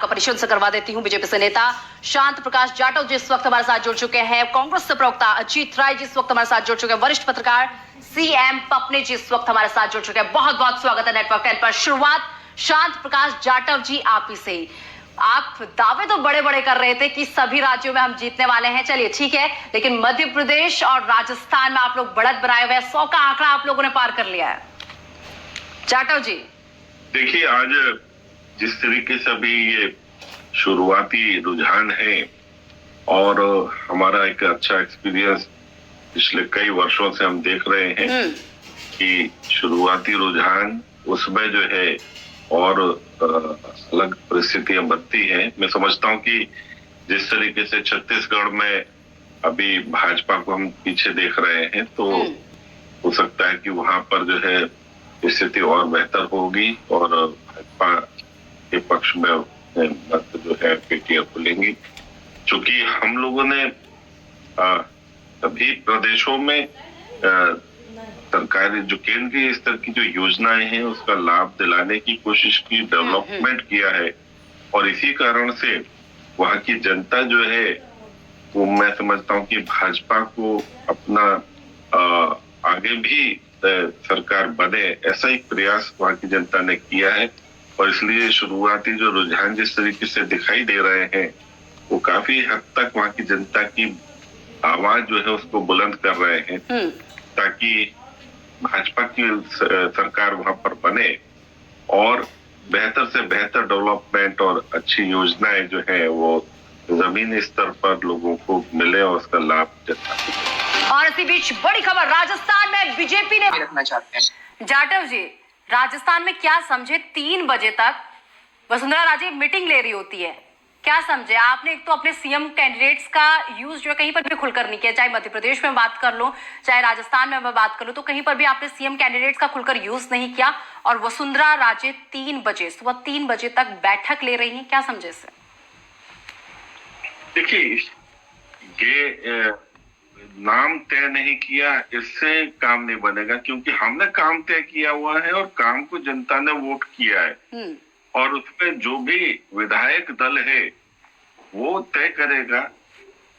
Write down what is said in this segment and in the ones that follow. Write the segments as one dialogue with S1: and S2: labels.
S1: का परिचय से करवा देती हूं। बीजेपी से नेता शांत प्रकाश जाटव जी इस वक्त हमारे साथ जुड़ चुके हैं। कांग्रेस से प्रवक्ता अजीत राय जी इस वक्त हमारे साथ जुड़ चुके हैं। वरिष्ठ पत्रकार सीएम पपने जी इस वक्त हमारे साथ जुड़ चुके हैं। बहुत बहुत स्वागत है नेटवर्क 10 पर। शुरुआत शांत प्रकाश जाटव जी आप ही से। आप दावे तो बड़े बड़े कर रहे थे कि सभी राज्यों में हम जीतने वाले हैं, चलिए ठीक है, लेकिन मध्य प्रदेश और राजस्थान में आप लोग बढ़त बनाए हुए हैं। 100 का आंकड़ा आप लोगों ने पार कर लिया है। जाटव जी
S2: देखिए, आज जिस तरीके से अभी ये शुरुआती रुझान है और हमारा एक अच्छा एक्सपीरियंस पिछले कई वर्षों से हम देख रहे हैं कि शुरुआती रुझान उसमें जो है और अलग परिस्थितियां बनती हैं। मैं समझता हूं कि जिस तरीके से छत्तीसगढ़ में अभी भाजपा को हम पीछे देख रहे हैं, तो हो सकता है कि वहां पर जो है स्थिति और बेहतर होगी और भाजपा के पक्ष में मत जो है पेटियां खुलेंगी। चूंकि हम लोगों ने सभी प्रदेशों में सरकारी जो केंद्रीय स्तर की जो योजनाएं हैं उसका लाभ दिलाने की कोशिश की, डेवलपमेंट किया है, और इसी कारण से वहां की जनता जो है वो मैं समझता हूँ कि भाजपा को अपना आगे भी सरकार बने ऐसा एक प्रयास वहां की जनता ने किया है। और इसलिए शुरुआती जो रुझान जिस तरीके से दिखाई दे रहे हैं वो काफी हद तक वहां की जनता की आवाज जो है उसको बुलंद कर रहे हैं, ताकि भाजपा की सरकार वहां पर बने और बेहतर से बेहतर डेवलपमेंट और अच्छी योजनाएं जो है वो जमीनी स्तर पर लोगों को मिले और उसका लाभ जनता।
S1: और इसी बीच बड़ी खबर, राजस्थान में बीजेपी ने रखना चाहते हैं। जाटव जी, राजस्थान में क्या समझे 3 बजे तक वसुंधरा राजे मीटिंग ले रही होती है, क्या समझे आपने? एक तो अपने सीएम कैंडिडेट्स का यूज जो है कहीं पर भी खुलकर नहीं किया, चाहे मध्य प्रदेश में बात कर लो चाहे राजस्थान में मैं बात कर लूं, तो कहीं पर भी आपने सीएम कैंडिडेट्स का खुलकर यूज नहीं किया। और वसुंधरा राजे 3 बजे सुबह 3 बजे तक बैठक ले रही हैं, क्या समझे इससे?
S2: देखिए, ये नाम तय नहीं किया इससे काम नहीं बनेगा, क्योंकि हमने काम तय किया हुआ है और काम को जनता ने वोट किया है और उसमें जो भी विधायक दल है वो तय करेगा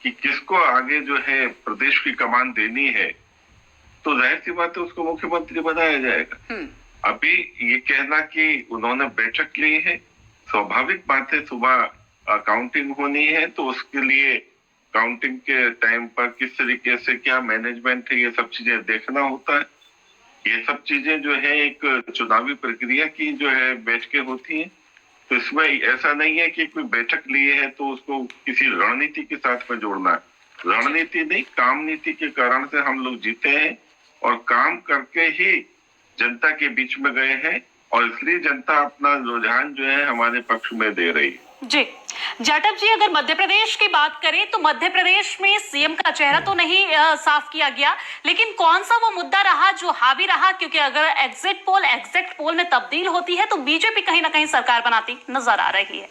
S2: कि किसको आगे जो है प्रदेश की कमान देनी है, तो जाहिर सी बात है उसको मुख्यमंत्री बनाया जाएगा। अभी ये कहना कि उन्होंने बैठक ली है, स्वाभाविक बात है, सुबह काउंटिंग होनी है, तो उसके लिए काउंटिंग के टाइम पर किस तरीके से क्या मैनेजमेंट है ये सब चीजें देखना होता है। ये सब चीजें जो है एक चुनावी प्रक्रिया की जो है बैठकें होती हैं, तो इसमें ऐसा नहीं है कि कोई बैठक लिए है तो उसको किसी रणनीति के साथ में जोड़ना है। रणनीति नहीं, काम नीति के कारण से हम लोग जीते हैं और काम करके ही जनता के बीच में गए हैं और इसलिए जनता अपना रुझान जो है हमारे पक्ष में दे रही है।
S3: जी जाटव जी, अगर मध्य प्रदेश की बात करें तो मध्य प्रदेश में सीएम का चेहरा तो नहीं साफ किया गया, लेकिन कौन सा वो मुद्दा रहा जो हावी रहा? क्योंकि अगर एग्जिट पोल में तब्दील होती है तो बीजेपी कहीं ना कहीं सरकार बनाती नजर आ रही है।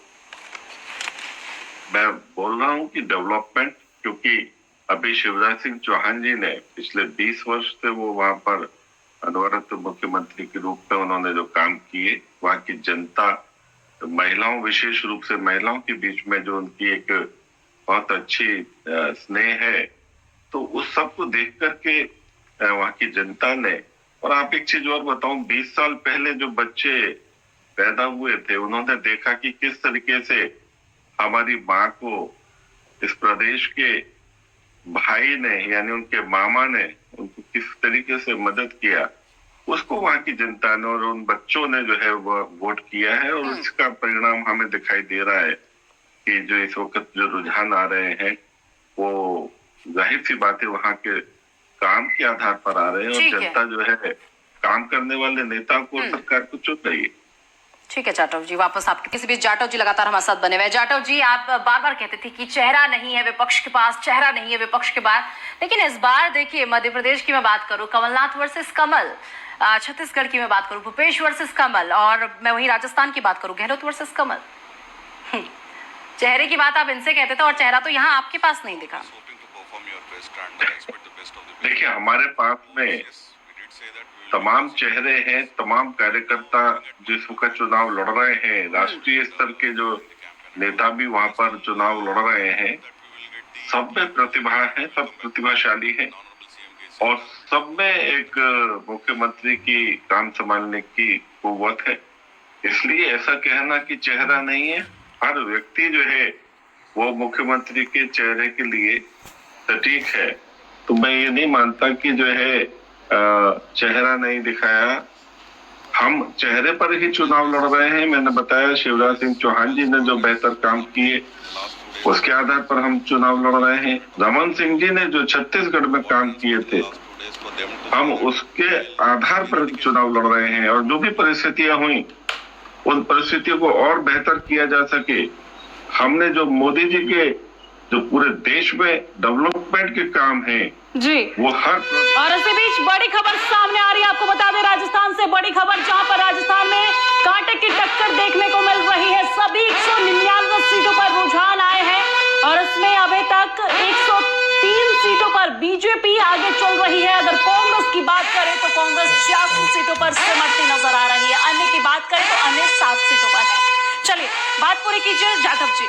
S2: मैं बोल रहा हूँ कि डेवलपमेंट, क्योंकि अभी शिवराज सिंह चौहान जी ने पिछले 20 वर्ष से वो वहां पर अनवरत मुख्यमंत्री के रूप में उन्होंने जो काम किए, वहां की जनता, महिलाओं, विशेष रूप से महिलाओं के बीच में जो उनकी एक बहुत अच्छी स्नेह है, तो उस सब को देख करके वहां की जनता ने, और आप एक चीज और बताऊं, 20 साल पहले जो बच्चे पैदा हुए थे उन्होंने देखा कि किस तरीके से हमारी माँ को इस प्रदेश के भाई ने यानी उनके मामा ने उनको किस तरीके से मदद किया, उसको वहां की जनता ने और उन बच्चों ने जो है वो वोट किया है और इसका परिणाम हमें दिखाई दे रहा है कि जो इस वक्त जो रुझान आ रहे हैं वो जाहिर सी बात है वहां के काम के आधार पर आ रहे हैं और जनता जो है काम करने वाले नेता को सरकार को चुन रही है।
S1: ठीक है जाटव जी, वापस आपके किसी बीच जाटव जी लगातार हमारे साथ बने हुए। जाटव जी, आप बार बार कहते थे कि चेहरा नहीं है विपक्ष के पास, चेहरा नहीं है विपक्ष के पास, लेकिन इस बार देखिए मध्य प्रदेश की मैं बात करूं, कमलनाथ वर्सेस कमल, छत्तीसगढ़ की मैं बात करूं, भूपेश वर्सेस कमल, और मैं वहीं राजस्थान की बात करूं, गहलोत वर्सेस कमल। चेहरे की बात आप इनसे कहते थे और चेहरा तो यहाँ आपके पास नहीं दिखा।
S2: देखिए, हमारे पास में तमाम चेहरे हैं, तमाम कार्यकर्ता जिस वक्त चुनाव लड़ रहे हैं, राष्ट्रीय स्तर के जो नेता भी वहां पर चुनाव लड़ रहे हैं। सब में प्रतिभा है, सब प्रतिभाशाली है और सब में एक मुख्यमंत्री की काम संभालने की कुव्वत है। इसलिए ऐसा कहना कि चेहरा नहीं है, हर व्यक्ति जो है वो मुख्यमंत्री के चेहरे के लिए सटीक है। तो मैं ये नहीं मानता कि जो है चेहरा नहीं दिखाया। हम चेहरे पर ही चुनाव लड़ रहे हैं। मैंने बताया शिवराज सिंह चौहान जी ने जो बेहतर काम किए उसके आधार पर हम चुनाव लड़ रहे हैं। रमन सिंह जी ने जो छत्तीसगढ़ में काम किए थे हम उसके आधार पर चुनाव लड़ रहे हैं और जो भी परिस्थितियां हुई उन परिस्थितियों को और बेहतर किया जा सके। हमने जो मोदी जी के जो पूरे देश में डेवलपमेंट के काम हैं
S3: जी
S2: वो हर
S3: और इसी बीच बड़ी खबर सामने आ रही है। आपको बता दें राजस्थान से बड़ी खबर, जहां पर राजस्थान में कांटे की टक्कर देखने को मिल रही है। सभी 199 सीटों पर रुझान आए हैं और इसमें अभी तक 103 सीटों पर बीजेपी आगे चल रही है। अगर कांग्रेस की बात करें तो कांग्रेस 86 सीटों पर सिमटती नजर आ रही है। अन्य की बात करें तो अन्य 7 सीटों पर है। चलिए बात पूरी कीजिए जाटव जी।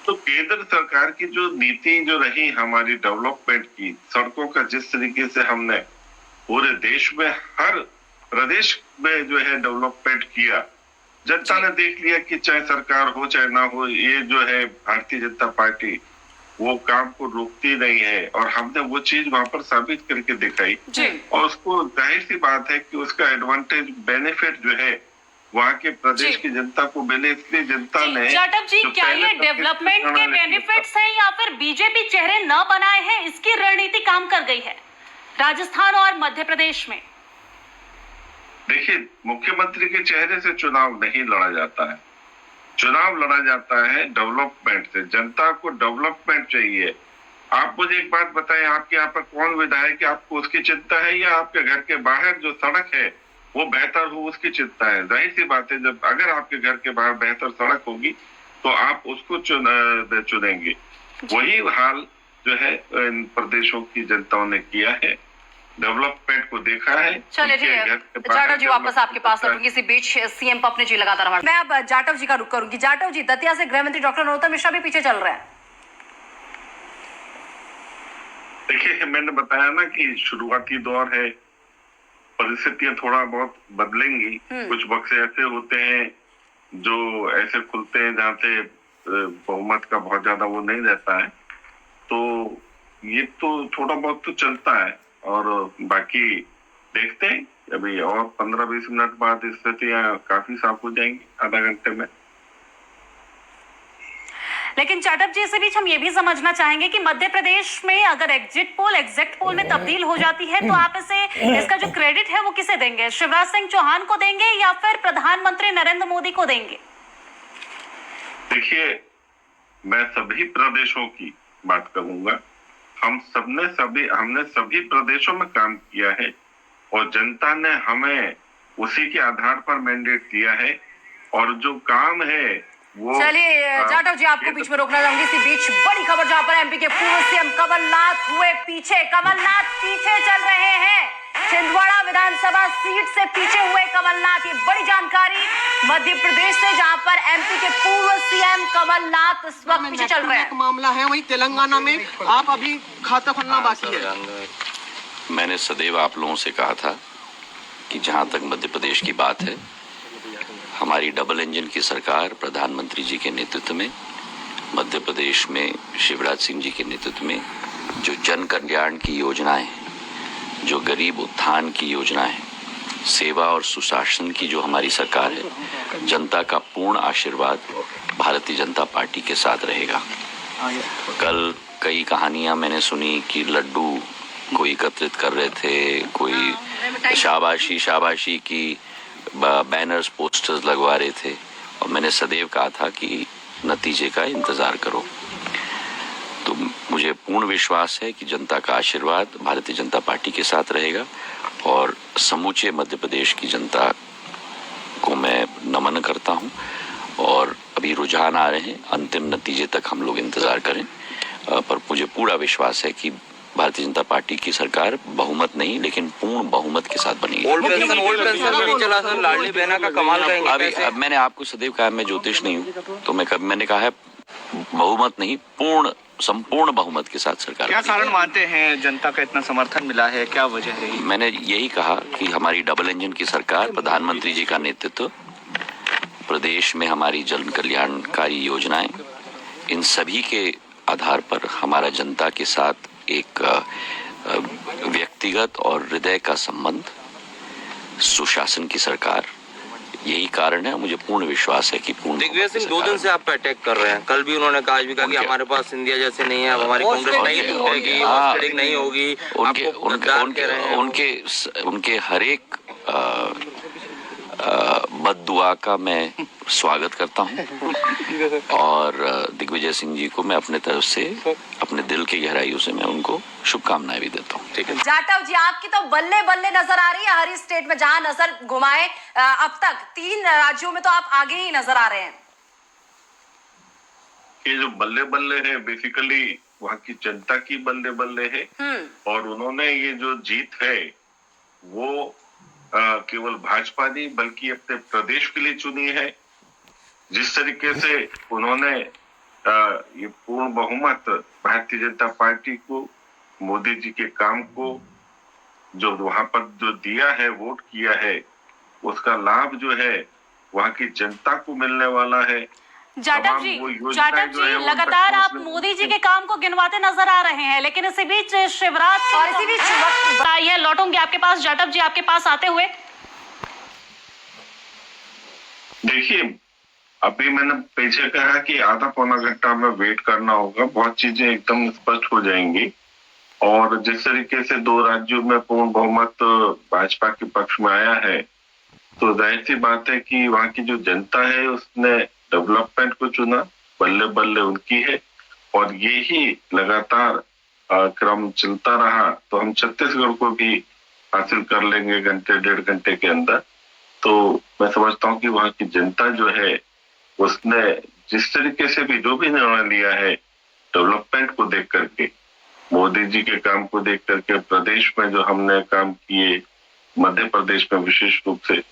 S2: तो केंद्र सरकार की जो नीति जो रही हमारी डेवलपमेंट की, सड़कों का जिस तरीके से हमने पूरे देश में हर प्रदेश में जो है डेवलपमेंट किया, जनता ने देख लिया कि चाहे सरकार हो चाहे ना हो, ये जो है भारतीय जनता पार्टी वो काम को रोकती नहीं है और हमने वो चीज वहां पर साबित करके दिखाई और उसको जाहिर सी बात है कि उसका एडवांटेज बेनिफिट जो है वहाँ के प्रदेश की जनता को मिले। इसलिए जनता ने
S3: जाटव जी क्या ये डेवलपमेंट के बेनिफिट्स हैं या फिर बीजेपी चेहरे न बनाए हैं, इसकी रणनीति काम कर गई है राजस्थान और मध्य प्रदेश में?
S2: देखिए, मुख्यमंत्री के चेहरे से चुनाव नहीं लड़ा जाता है, चुनाव लड़ा जाता है डेवलपमेंट से। जनता को डेवलपमेंट चाहिए। आप मुझे एक बात बताएं, आपके यहाँ पर कौन विधायक है आपको उसकी चिंता है या आपके घर के बाहर जो सड़क है वो बेहतर हो उसकी चिंता है? जाहिर सी बात है, जब अगर आपके घर के बाहर बेहतर सड़क होगी तो आप उसको चुनेंगे। वही हाल जो है इन प्रदेशों की जनताओं ने किया है, डेवलपमेंट को देखा है।
S1: चलिए जी, जाटव जी वापस आपके पास। किसी बीच सीएम पपने जी लगातार मैं अब जाटव जी का रुख करूंगी। जाटव जी, दतिया से गृह मंत्री डॉक्टर नरोत्तम मिश्रा भी पीछे चल रहे हैं।
S2: देखिए, मैंने बताया ना कि शुरुआती दौर है, परिस्थितियां थोड़ा बहुत बदलेंगी। कुछ बक्से ऐसे होते हैं जो ऐसे खुलते हैं जहाँ से बहुमत का बहुत ज्यादा वो नहीं रहता है, तो ये तो थोड़ा बहुत तो चलता है और बाकी देखते हैं। अभी और 15-20 मिनट बाद स्थितियां काफी साफ हो जाएंगी, आधा घंटे में।
S3: लेकिन जाटव जी, इसी बीच हम ये भी समझना चाहेंगे कि मध्य प्रदेश में अगर एग्जिट पोल एग्जैक्ट पोल में तब्दील हो जाती है तो आप इसका जो क्रेडिट है वो किसे देंगे? शिवराज सिंह चौहान को देंगे या फिर प्रधानमंत्री नरेंद्र मोदी को देंगे?
S2: देखिए, मैं सभी प्रदेशों की बात करूंगा। हमने सभी प्रदेशों में काम किया है और जनता ने हमें उसी के आधार पर मैंडेट दिया है और जो काम है वो।
S1: चलिए जाटव जी, आपको बीच में रोकना चाहूंगी। इसी बीच बड़ी खबर, जहां पर एमपी के पूर्व सीएम कमलनाथ हुए पीछे। कमलनाथ पीछे चल रहे हैं, छिंदवाड़ा विधानसभा सीट से पीछे हुए कमलनाथ। ये बड़ी जानकारी मध्य प्रदेश से, जहां पर एमपी के पूर्व सीएम कमलनाथ इस वक्त पीछे चल रहे हैं।
S4: मामला है वहीं तेलंगाना में आप अभी खाता खुलना बाकी है।
S5: मैंने सदैव आप लोगों से कहा था कि जहां तक मध्य प्रदेश की बात है, हमारी डबल इंजन की सरकार प्रधानमंत्री जी के नेतृत्व में, मध्य प्रदेश में शिवराज सिंह जी के नेतृत्व में जो जन कल्याण की योजनाएं हैं, जो गरीब उत्थान की योजनाएं हैं, सेवा और सुशासन की जो हमारी सरकार है, जनता का पूर्ण आशीर्वाद भारतीय जनता पार्टी के साथ रहेगा। कल कई कहानियां मैंने सुनी कि लड्डू कोई एकत्रित कर रहे थे, कोई शाबाशी की बैनर्स पोस्टर्स लगवा रहे थे और मैंने सदैव कहा था कि नतीजे का इंतजार करो। तो मुझे पूर्ण विश्वास है कि जनता का आशीर्वाद भारतीय जनता पार्टी के साथ रहेगा और समूचे मध्य प्रदेश की जनता को मैं नमन करता हूं और अभी रुझान आ रहे हैं, अंतिम नतीजे तक हम लोग इंतजार करें, पर मुझे पूरा विश्वास है कि भारतीय जनता पार्टी की सरकार बहुमत नहीं लेकिन पूर्ण बहुमत के साथ बनेगी।
S6: ओल्ड पेंशन नहीं चला सर, लाडली बहना का कमाल करेंगे।
S5: अब मैंने आपको सदैव कहा मैं ज्योतिष नहीं हूँ, तो मैंने कहा है बहुमत नहीं संपूर्ण बहुमत के साथ सरकार।
S4: क्या कारण मानते हैं जनता का इतना समर्थन मिला है, क्या वजह है?
S5: मैंने यही कहा कि हमारी डबल इंजन की सरकार, प्रधानमंत्री जी का नेतृत्व, प्रदेश में हमारी जन कल्याणकारी योजनाएं, इन सभी के आधार पर हमारा जनता के साथ एक व्यक्तिगत और हृदय का संबंध, सुशासन की सरकार, यही कारण है। मुझे पूर्ण विश्वास है कि
S6: दिग्विजय सिंह 2 दिन से आप पे अटैक कर रहे हैं। कल भी उन्होंने कहा कि हमारे पास सिंधिया जैसे नहीं है, अब हमारी कांग्रेस नहीं टूटेगी, हॉस्पिटल नहीं होगी।
S5: उनके हर एक बद्दुआ का मैं स्वागत करता हूं और दिग्विजय सिंह जी को मैं अपने तरफ से, अपने दिल की गहराइयों से मैं उनको शुभकामनाएं भी देता हूं। ठीक है
S1: जाटव जी, आपकी तो बल्ले बल्ले नजर आ रही है हर स्टेट में जहां नजर घुमाए। अब तक 3 राज्यों में तो आप आगे ही नजर आ रहे हैं।
S2: ये जो बल्ले बल्ले है बेसिकली वहाँ की जनता की बल्ले बल्ले है और उन्होंने ये जो जीत है वो केवल भाजपा नहीं बल्कि अपने प्रदेश के लिए चुनी है। जिस तरीके से उन्होंने ये पूर्ण बहुमत भारतीय जनता पार्टी को, मोदी जी के काम को जो वहां पर जो दिया है, वोट किया है, उसका लाभ जो है वहां की जनता को मिलने वाला है।
S3: जाटव जी लगातार आप मोदी जी के काम को गिनवाते नजर आ रहे हैं, लेकिन इसी बीच शिवराज
S1: और इसी बीच
S3: बताइए, लौटूंगी आपके पास जाटव जी, आपके पास आते हुए।
S2: देखिए, अभी मैंने पीछे कहा कि आधा पौना घंटा में वेट करना होगा, बहुत चीजें एकदम स्पष्ट हो जाएंगी। और जिस तरीके से 2 राज्यों में पूर्ण बहुमत भाजपा के पक्ष में आया है, तो जाहिर सी बात है कि वहाँ की जो जनता है उसने डेवलपमेंट को चुना, बल्ले बल्ले उनकी है और यही लगातार क्रम चलता रहा तो हम छत्तीसगढ़ को भी हासिल कर लेंगे घंटे 1.5 घंटे के अंदर। तो मैं समझता हूँ कि वहाँ की जनता जो है उसने जिस तरीके से भी जो भी निर्णय लिया है डेवलपमेंट को देख करके, मोदी जी के काम को देख करके, प्रदेश में जो हमने काम किए, मध्य प्रदेश में विशेष रूप से,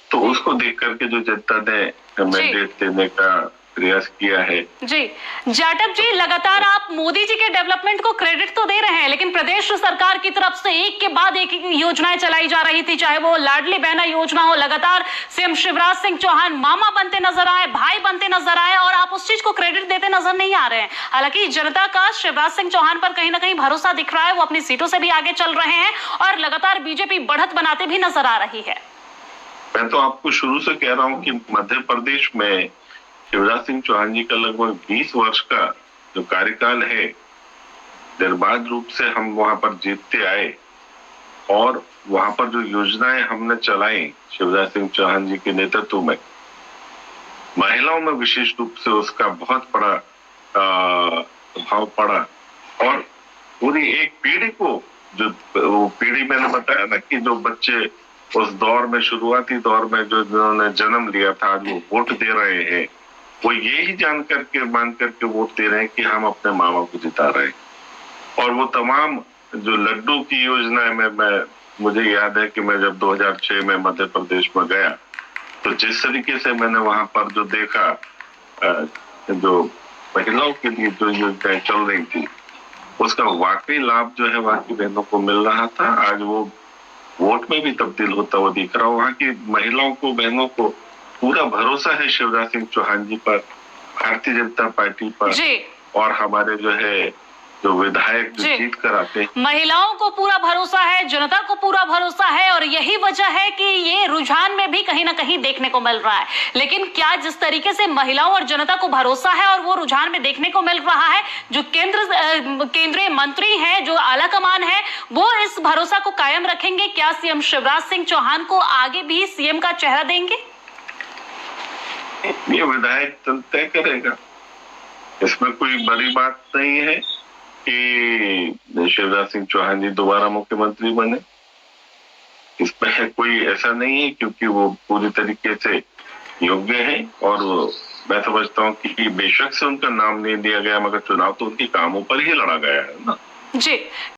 S2: तो उसको देख करके जो जनता ने मैंडेट देने का प्रयास किया है।
S3: जी जाटव जी, लगातार आप मोदी जी के डेवलपमेंट को क्रेडिट तो दे रहे हैं, लेकिन प्रदेश सरकार की तरफ से एक के बाद एक योजनाएं चलाई जा रही थी, चाहे वो लाडली बहना योजना हो। लगातार सीएम शिवराज सिंह चौहान मामा बनते नजर आए, भाई बनते नजर आए, और आप उस चीज को क्रेडिट देते नजर नहीं आ रहे हैं। हालांकि जनता का शिवराज सिंह चौहान पर कहीं ना कहीं भरोसा दिख रहा है, वो अपनी सीटों से भी आगे चल रहे हैं और लगातार बीजेपी बढ़त बनाते भी नजर आ रही है।
S2: मैं तो आपको शुरू से कह रहा हूँ कि मध्य प्रदेश में शिवराज सिंह चौहान जी का लगभग 20 वर्ष का जो कार्यकाल है, निर्बाध रूप से हम वहां पर जीतते आए और वहां पर जो योजनाएं हमने चलाई शिवराज सिंह चौहान जी के नेतृत्व में, महिलाओं में विशेष रूप से उसका बहुत बड़ा प्रभाव पड़ा और पूरी एक पीढ़ी को, जो वो पीढ़ी मैंने बताया ना कि जो बच्चे उस दौर में, शुरुआती दौर में जो जिन्होंने जन्म लिया था, आज वो वोट दे रहे हैं, वो यही मान करके वोट दे रहे हैं कि हम अपने मामा को जिता रहे हैं। और वो तमाम जो लड्डू की योजनाएं में मुझे याद है कि मैं जब 2006 में मध्य प्रदेश में गया तो जिस तरीके से मैंने वहां पर जो देखा, जो महिलाओं के लिए जो योजनाएं चल रही थी, उसका वाकई लाभ जो है वहां की बहनों को मिल रहा था। आज वो वोट में भी तब्दील होता हुआ दिख रहा है। वहां की महिलाओं को, बहनों को पूरा भरोसा है शिवराज सिंह चौहान जी पर, भारतीय जनता पार्टी पर और हमारे जो है जो विधायक जो जीत कर आते हैं।
S3: महिलाओं को पूरा भरोसा है, जनता को पूरा भरोसा है, और यही वजह है कि ये रुझान में भी कहीं ना कहीं देखने को मिल रहा है। लेकिन क्या जिस तरीके से महिलाओं और जनता को भरोसा है और वो रुझान में देखने को मिल रहा है, जो केंद्रीय मंत्री हैं, जो आला कमान है, वो इस भरोसा को कायम रखेंगे? क्या सीएम शिवराज सिंह चौहान को आगे भी सीएम का चेहरा देंगे?
S2: ये विधायक तय करेगा, इसमें कोई बड़ी बात नहीं है कि शिवराज सिंह चौहान जी दोबारा मुख्यमंत्री बने। इसमें कोई ऐसा नहीं है, क्योंकि वो पूरी तरीके से योग्य है और मैं समझता हूँ कि बेशक से उनका नाम नहीं दिया गया, मगर चुनाव तो उनके कामों पर ही लड़ा गया है ना।
S3: जी।